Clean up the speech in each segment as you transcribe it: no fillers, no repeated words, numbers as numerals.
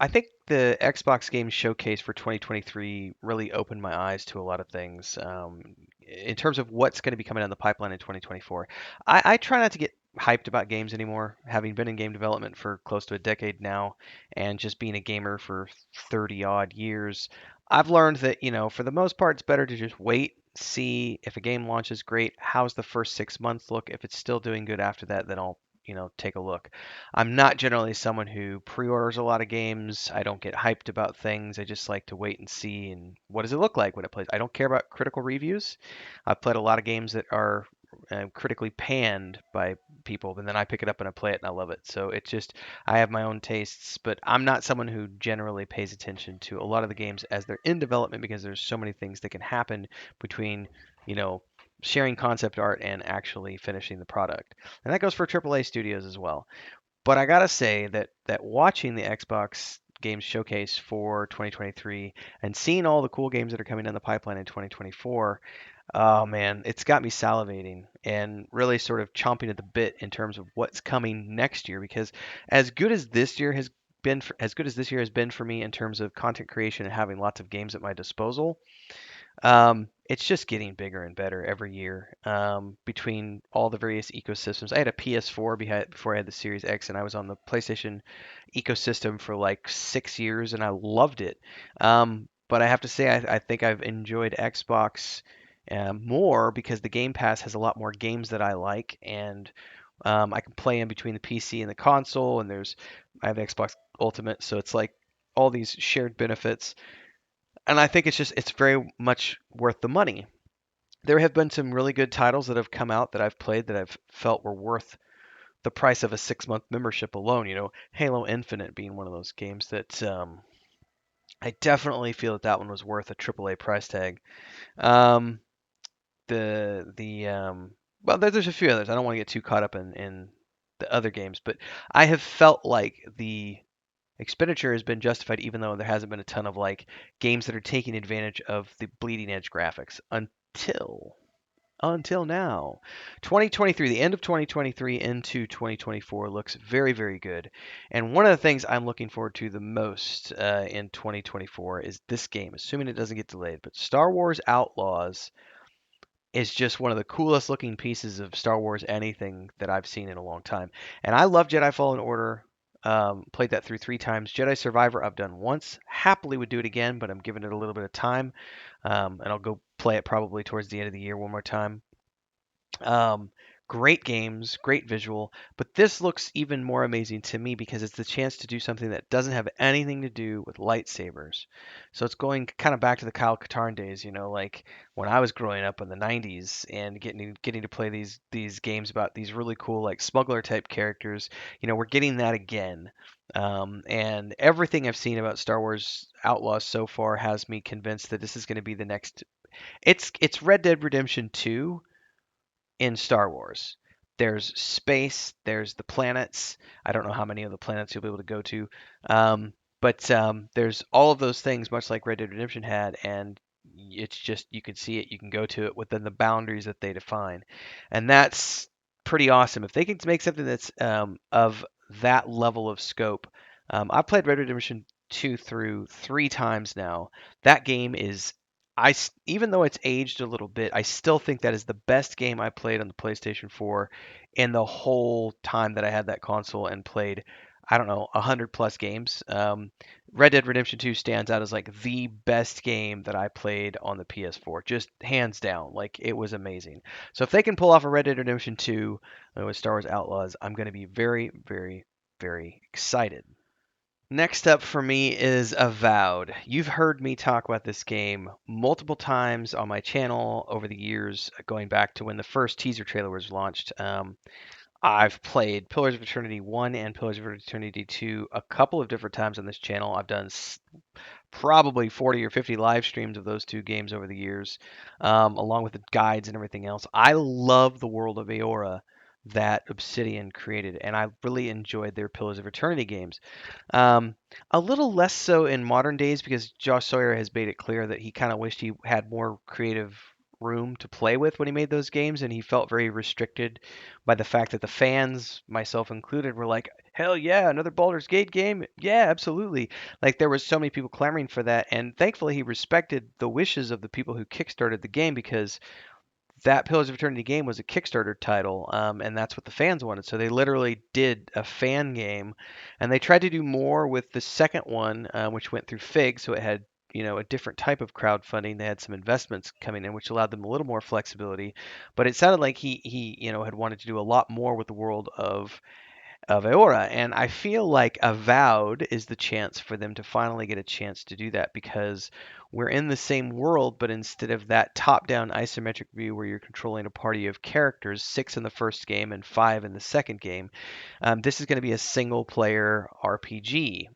I think the Xbox Game Showcase for 2023 really opened my eyes to a lot of things in terms of what's going to be coming down the pipeline in 2024. I try not to get hyped about games anymore, having been in game development for close to a decade now, and just being a gamer for 30 odd years. I've learned that, for the most part, it's better to just wait, see if a game launches great. How's the first 6 months look? If it's still doing good after that, then I'll, take a look. I'm not generally someone who pre-orders a lot of games. I don't get hyped about things. I just like to wait and see and what does it look like when it plays. I don't care about critical reviews. I've played a lot of games that are critically panned by people, and then I pick it up and I play it and I love it. So it's just I have my own tastes, but I'm not someone who generally pays attention to a lot of the games as they're in development because there's so many things that can happen between, you know, sharing concept art and actually finishing the product. And that goes for AAA studios as well. But I gotta say that watching the Xbox Games Showcase for 2023 and seeing all the cool games that are coming down the pipeline in 2024, oh man, it's got me salivating and really sort of chomping at the bit in terms of what's coming next year. Because as good as this year has as good as this year has been for me in terms of content creation and having lots of games at my disposal, it's just getting bigger and better every year between all the various ecosystems. I had a PS4 before I had the Series X, and I was on the PlayStation ecosystem for like 6 years, and I loved it. But I have to say, I think I've enjoyed Xbox more because the Game Pass has a lot more games that I like, and I can play in between the PC and the console. And I have Xbox Ultimate, so it's like all these shared benefits, and I think it's very much worth the money. There have been some really good titles that have come out that I've played that I've felt were worth the price of a 6 month membership alone. Halo Infinite being one of those games that I definitely feel that one was worth a AAA price tag. Um, the well, there's a few others. I don't want to get too caught up in the other games, but I have felt like the expenditure has been justified even though there hasn't been a ton of like games that are taking advantage of the bleeding edge graphics until now. 2023, the end of 2023 into 2024 looks very, very good. And one of the things I'm looking forward to the most in 2024 is this game, assuming it doesn't get delayed. But Star Wars Outlaws is just one of the coolest looking pieces of Star Wars anything that I've seen in a long time. And I love Jedi Fallen Order. Played that through 3 times. Jedi Survivor I've done once. Happily would do it again, but I'm giving it a little bit of time. And I'll go play it probably towards the end of the year one more time. Um, Great games, great visual, but this looks even more amazing to me because it's the chance to do something that doesn't have anything to do with lightsabers. So it's going kind of back to the Kyle Katarn days, like when I was growing up in the 90s and getting to play these games about these really cool like smuggler type characters. We're getting that again. And everything I've seen about Star Wars Outlaws so far has me convinced that this is going to be the next. It's Red Dead Redemption 2 in Star Wars. There's space, there's the planets. I don't know how many of the planets you'll be able to go to. But there's all of those things, much like Red Dead Redemption had, and it's just you can see it, you can go to it within the boundaries that they define. And that's pretty awesome. If they can make something that's of that level of scope, I've played Red Dead Redemption 2 through 3 times now. That game is even though it's aged a little bit, I still think that is the best game I played on the PlayStation 4 in the whole time that I had that console and played, I don't know, 100 plus games. Red Dead Redemption 2 stands out as like the best game that I played on the PS4, just hands down. Like it was amazing. So if they can pull off a Red Dead Redemption 2 with Star Wars Outlaws, I'm going to be very, very, very excited. Next up for me is Avowed. You've heard me talk about this game multiple times on my channel over the years, going back to when the first teaser trailer was launched. I've played Pillars of Eternity 1 and Pillars of Eternity 2 a couple of different times on this channel. I've done probably 40 or 50 live streams of those two games over the years, along with the guides and everything else. I love the world of Aora that Obsidian created, and I really enjoyed their Pillars of Eternity games. Um, a little less so in modern days because Josh Sawyer has made it clear that he kind of wished he had more creative room to play with when he made those games, and he felt very restricted by the fact that the fans, myself included, were like, "Hell yeah, another Baldur's Gate game! Yeah, absolutely!" Like there was so many people clamoring for that, and thankfully he respected the wishes of the people who kickstarted the game because that Pillars of Eternity game was a Kickstarter title, and that's what the fans wanted. So they literally did a fan game, and they tried to do more with the second one, which went through Fig, so it had a different type of crowdfunding. They had some investments coming in, which allowed them a little more flexibility. But it sounded like he had wanted to do a lot more with the world of Aora. And I feel like Avowed is the chance for them to finally get a chance to do that because we're in the same world, but instead of that top down isometric view where you're controlling a party of characters, 6 in the first game and 5 in the second game, this is going to be a single player RPG.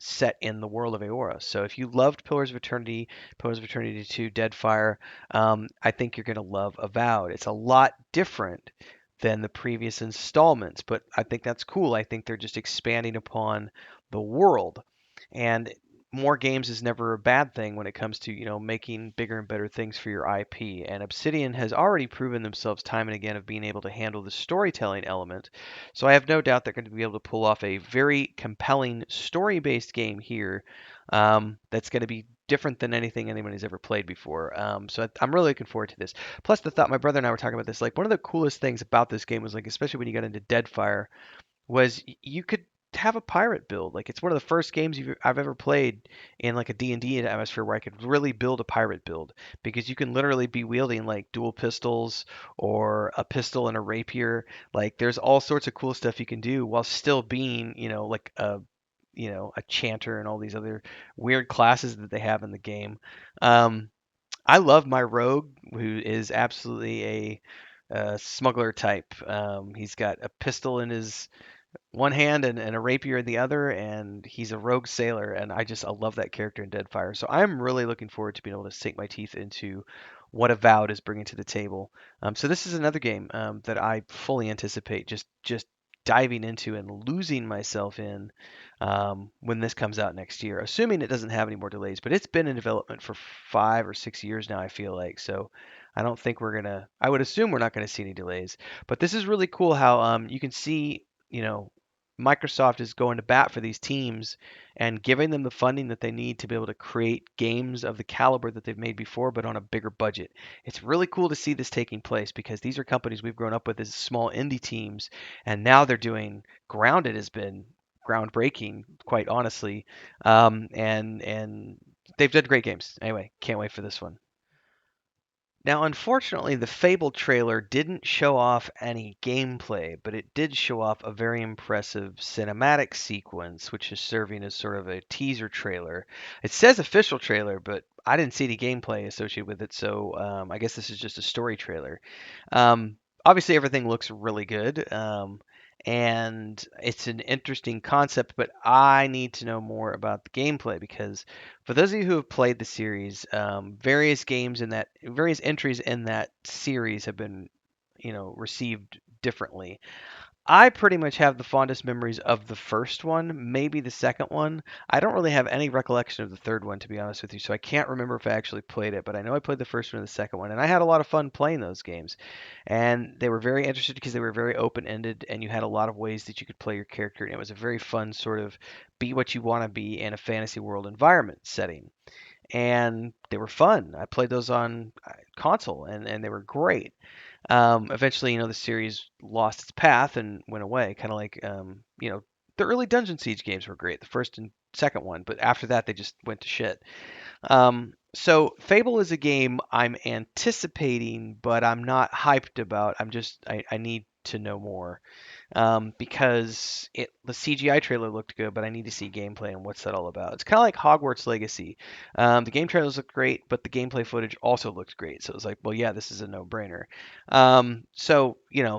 Set in the world of Aora. So if you loved Pillars of Eternity, Pillars of Eternity 2, Deadfire, I think you're going to love Avowed. It's a lot different than the previous installments, but I think that's cool. I think they're just expanding upon the world. And more games is never a bad thing when it comes to, making bigger and better things for your IP. And Obsidian has already proven themselves time and again of being able to handle the storytelling element. So I have no doubt they're going to be able to pull off a very compelling story-based game here that's going to be different than anything anybody's ever played before. So I'm really looking forward to this. Plus, the thought my brother and I were talking about this. Like one of the coolest things about this game was like, especially when you got into Deadfire, was you could have a pirate build. Like it's one of the first games I've ever played in like a D&D atmosphere where I could really build a pirate build because you can literally be wielding like dual pistols or a pistol and a rapier. Like there's all sorts of cool stuff you can do while still being, like a chanter and all these other weird classes that they have in the game. Um, I love my rogue, who is absolutely a smuggler type. He's got a pistol in his one hand and a rapier in the other, and he's a rogue sailor, and I love that character in Deadfire. So I'm really looking forward to being able to sink my teeth into what Avowed is bringing to the table. So this is another game that I fully anticipate just diving into and losing myself in when this comes out next year, assuming it doesn't have any more delays. But it's been in development for 5 or 6 years now, I feel like. So I don't think we're gonna. I would assume we're not gonna see any delays. But this is really cool how you can see Microsoft is going to bat for these teams and giving them the funding that they need to be able to create games of the caliber that they've made before, but on a bigger budget. It's really cool to see this taking place because these are companies we've grown up with as small indie teams, and now they're doing Grounded has been groundbreaking, quite honestly, and they've done great games. Anyway, can't wait for this one. Now, unfortunately, the Fable trailer didn't show off any gameplay, but it did show off a very impressive cinematic sequence, which is serving as sort of a teaser trailer. It says official trailer, but I didn't see any gameplay associated with it, so I guess this is just a story trailer. Obviously, everything looks really good, and it's an interesting concept, but I need to know more about the gameplay because for those of you who have played the series, various entries in that series have been, received differently. I pretty much have the fondest memories of the first one, maybe the second one. I don't really have any recollection of the third one, to be honest with you, so I can't remember if I actually played it, but I know I played the first one and the second one, and I had a lot of fun playing those games. And they were very interesting because they were very open-ended, and you had a lot of ways that you could play your character, and it was a very fun sort of be what you want to be in a fantasy world environment setting. And they were fun. I played those on console, and they were great. Eventually, the series lost its path and went away. Kind of like, the early Dungeon Siege games were great, the first and second one, but after that, they just went to shit. So Fable is a game I'm anticipating, but I'm not hyped about. I need to know more because the CGI trailer looked good, but I need to see gameplay and what's that all about. It's kind of like Hogwarts Legacy. The game trailers looked great, but the gameplay footage also looked great. So it was like, well, yeah, this is a no-brainer. So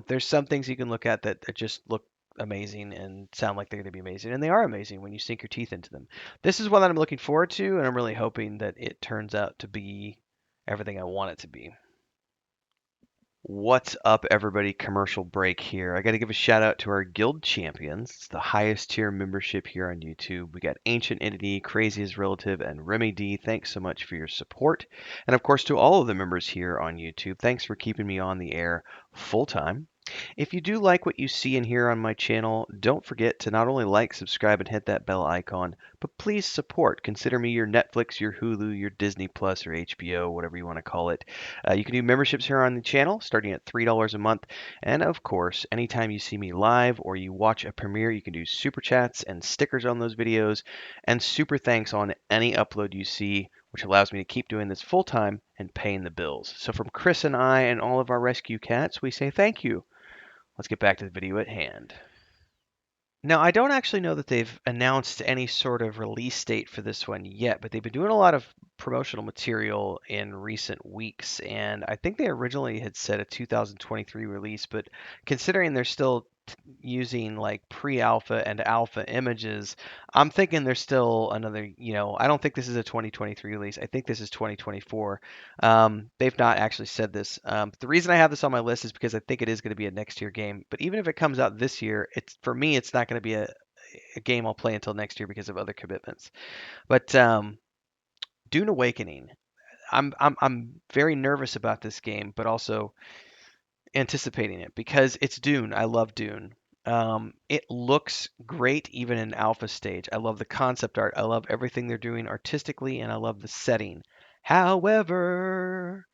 there's some things you can look at that just look amazing and sound like they're going to be amazing, and they are amazing when you sink your teeth into them. This is one that I'm looking forward to, and I'm really hoping that it turns out to be everything I want it to be. What's up, everybody? Commercial break here. I got to give a shout out to our guild champions. It's the highest tier membership here on YouTube. We got Ancient Entity, Crazy as Relative, and Remy D. Thanks so much for your support. And of course, to all of the members here on YouTube, thanks for keeping me on the air full time. If you do like what you see and hear on my channel, don't forget to not only like, subscribe, and hit that bell icon, but please support. Consider me your Netflix, your Hulu, your Disney Plus, or HBO, whatever you want to call it. You can do memberships here on the channel starting at $3 a month. And of course, anytime you see me live or you watch a premiere, you can do super chats and stickers on those videos and super thanks on any upload you see, which allows me to keep doing this full time and paying the bills. So from Chris and I and all of our rescue cats, we say thank you. Let's get back to the video at hand. Now, I don't actually know that they've announced any sort of release date for this one yet, but they've been doing a lot of promotional material in recent weeks, and I think they originally had said a 2023 release, but considering they're still using like pre-alpha and alpha images, I'm thinking there's still another, I don't think this is a 2023 release. I think this is 2024. They've not actually said this. The reason I have this on my list is because I think it is going to be a next year game. But even if it comes out this year, it's for me, it's not going to be a game I'll play until next year because of other commitments. But Dune Awakening, I'm very nervous about this game, but also anticipating it because it's Dune. I love Dune. It looks great even in alpha stage. I love the concept art. I love everything they're doing artistically, and I love the setting. However,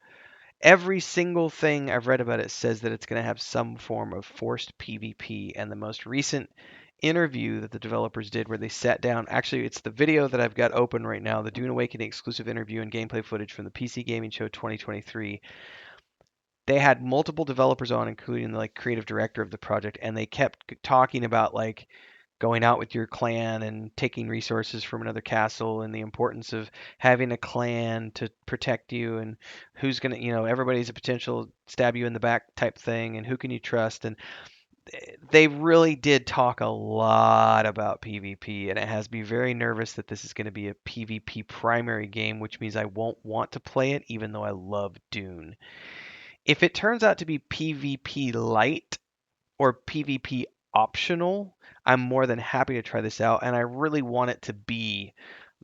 every single thing I've read about it says that it's going to have some form of forced PvP. And the most recent interview that the developers did, where they sat down, actually, it's the video that I've got open right now, the Dune Awakening exclusive interview and gameplay footage from the PC Gaming Show 2023. They had multiple developers on, including the like creative director of the project, and they kept talking about like going out with your clan and taking resources from another castle and the importance of having a clan to protect you and who's going to, everybody's a potential stab you in the back type thing and who can you trust. And they really did talk a lot about PvP, and it has me very nervous that this is going to be a PvP primary game, which means I won't want to play it even though I love Dune. If it turns out to be PvP light or PvP optional, I'm more than happy to try this out, and I really want it to be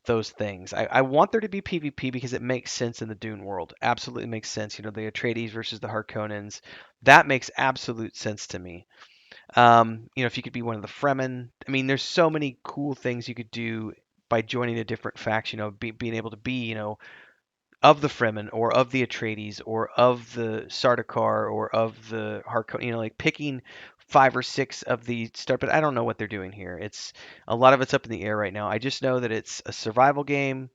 those things. I want there to be PvP because it makes sense in the Dune world. Absolutely makes sense. The Atreides versus the Harkonnens. That makes absolute sense to me. If you could be one of the Fremen. I mean, there's so many cool things you could do by joining a different faction. Being able to be, of the Fremen or of the Atreides or of the Sardaukar or of the Harkonnen, like picking 5 or 6 of the start. But I don't know what they're doing here. It's a lot of it's up in the air right now. I just know that it's a survival game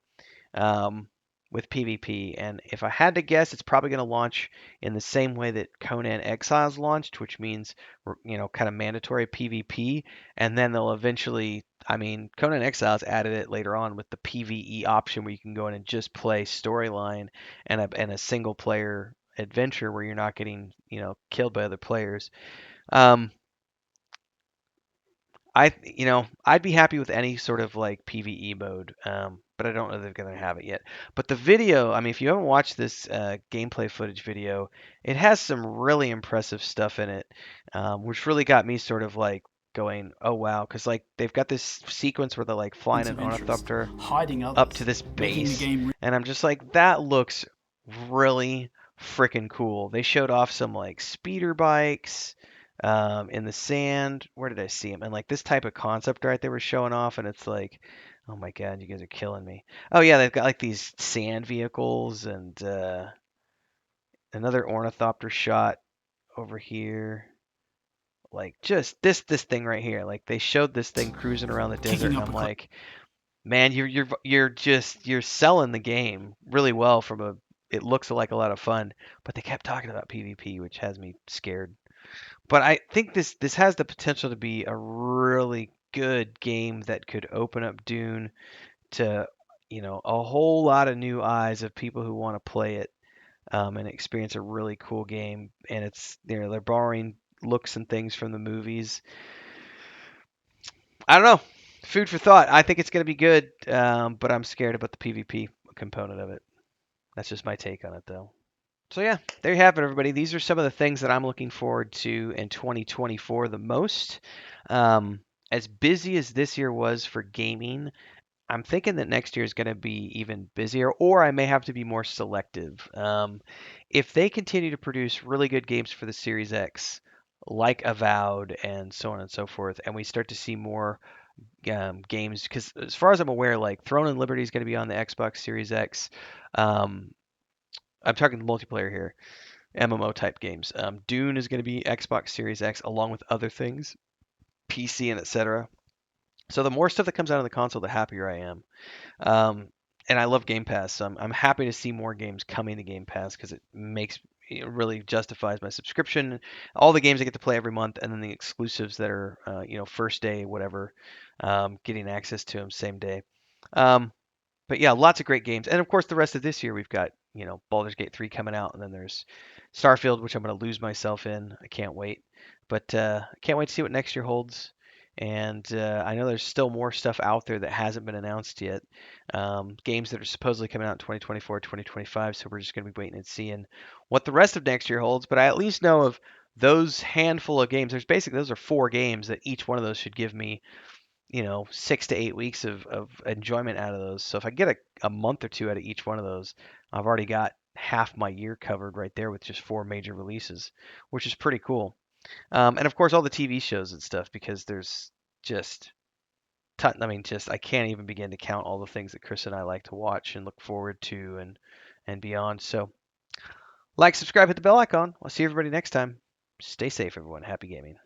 um, with PvP. And if I had to guess, it's probably going to launch in the same way that Conan Exiles launched, which means, kind of mandatory PvP. And then they'll eventually, I mean, Conan Exiles added it later on with the PvE option where you can go in and just play storyline and a single player adventure where you're not getting, killed by other players. Um, I'd be happy with any sort of like PvE mode, but I don't know if they're going to have it yet. But the video, I mean, if you haven't watched this gameplay footage video, it has some really impressive stuff in it, which really got me sort of like going, oh wow, because like they've got this sequence where they're like flying an ornithopter up to this base, and I'm just like, that looks really freaking cool. They showed off some like speeder bikes in the sand. Where did I see them? And like this type of concept art they were showing off, and it's like, oh my god, you guys are killing me. Oh yeah, they've got like these sand vehicles and another ornithopter shot over here. Like just this thing right here. Like they showed this thing cruising around the desert, and I'm like, man, you're selling the game really well from a. It looks like a lot of fun, but they kept talking about PvP, which has me scared. But I think this has the potential to be a really good game that could open up Dune to, a whole lot of new eyes of people who want to play it and experience a really cool game. And it's, they're borrowing looks and things from the movies. I don't know. Food for thought. I think it's going to be good, but I'm scared about the PvP component of it. That's just my take on it, though. So yeah, there you have it, everybody. These are some of the things that I'm looking forward to in 2024 the most. Um, as busy as this year was for gaming, I'm thinking that next year is going to be even busier, or I may have to be more selective. If they continue to produce really good games for the Series X, like Avowed and so on and so forth, and we start to see more games, because as far as I'm aware, like Throne and Liberty is going to be on the Xbox Series X. Um, I'm talking multiplayer here, MMO type games. Dune is going to be Xbox Series X along with other things, PC and etc. So the more stuff that comes out of the console, the happier I am. Um, and I love Game Pass, so I'm happy to see more games coming to Game Pass because it really justifies my subscription. All the games I get to play every month, and then the exclusives that are first day whatever, getting access to them same day. Um, but yeah, lots of great games. And of course, the rest of this year we've got, Baldur's Gate 3 coming out, and then there's Starfield, which I'm going to lose myself in. I can't wait. But I can't wait to see what next year holds. And I know there's still more stuff out there that hasn't been announced yet. Games that are supposedly coming out in 2024, 2025. So we're just going to be waiting and seeing what the rest of next year holds. But I at least know of those handful of games. Those are 4 games that each one of those should give me 6 to 8 weeks of enjoyment out of those. So if I get a month or two out of each one of those, I've already got half my year covered right there with just 4 major releases, which is pretty cool. And of course, all the TV shows and stuff, because there's just I mean, just I can't even begin to count all the things that Chris and I like to watch and look forward to and beyond. So like, subscribe, hit the bell icon. I'll see everybody next time. Stay safe, everyone. Happy gaming.